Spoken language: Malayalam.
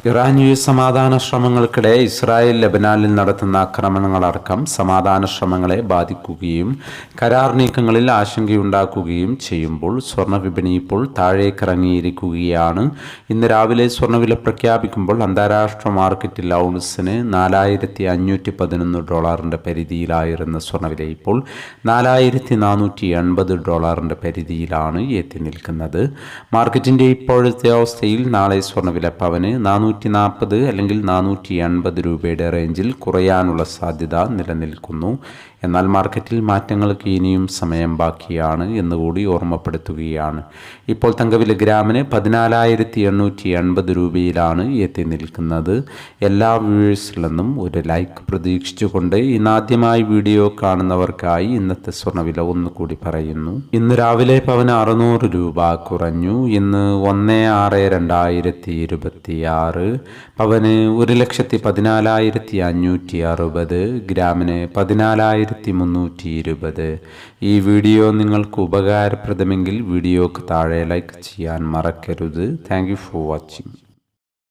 ഇറാൻ യു എസ് സമാധാന ശ്രമങ്ങൾക്കിടെ ഇസ്രായേൽ ലബനാനിൽ നടത്തുന്ന ആക്രമണങ്ങളടക്കം സമാധാന ശ്രമങ്ങളെ ബാധിക്കുകയും കരാർ നീക്കങ്ങളിൽ ആശങ്കയുണ്ടാക്കുകയും ചെയ്യുമ്പോൾ സ്വർണ്ണ വിപണി ഇപ്പോൾ താഴേക്കിറങ്ങിയിരിക്കുകയാണ്. ഇന്ന് രാവിലെ സ്വർണ്ണവില പ്രഖ്യാപിക്കുമ്പോൾ അന്താരാഷ്ട്ര മാർക്കറ്റിൽ ഔൺസിന് $4,511 പരിധിയിലായിരുന്ന സ്വർണ്ണവില ഇപ്പോൾ $4,480 പരിധിയിലാണ് എത്തി നിൽക്കുന്നത്. മാർക്കറ്റിൻ്റെ ഇപ്പോഴത്തെ അവസ്ഥയിൽ നാളെ സ്വർണ്ണവില പവന് 440 അല്ലെങ്കിൽ 480 രൂപയുടെ റേഞ്ചിൽ കുറയാനുള്ള സാധ്യത നിലനിൽക്കുന്നു. എന്നാൽ മാർക്കറ്റിൽ മാറ്റങ്ങൾക്ക് ഇനിയും സമയം ബാക്കിയാണ് എന്നുകൂടി ഓർമ്മപ്പെടുത്തുകയാണ്. ഇപ്പോൾ തങ്കവില ഗ്രാമിന് 14,880 രൂപയിലാണ് എത്തി നിൽക്കുന്നത്. എല്ലാ വ്യൂവേഴ്സിൽ നിന്നും ഒരു ലൈക്ക് പ്രതീക്ഷിച്ചുകൊണ്ട് ഇന്നാദ്യമായി വീഡിയോ കാണുന്നവർക്കായി ഇന്നത്തെ സ്വർണ്ണവില ഒന്നുകൂടി പറയുന്നു. ഇന്ന് രാവിലെ പവന് 600 രൂപ കുറഞ്ഞു. ഇന്ന് 1/6/2026 പവന് 1,14,560, ഗ്രാമിന് 14,320. ഈ വീഡിയോ നിങ്ങൾക്ക് ഉപകാരപ്രദമെങ്കിൽ വീഡിയോക്ക് താഴെ ലൈക്ക് ചെയ്യാൻ മറക്കരുത്. Thank you for watching.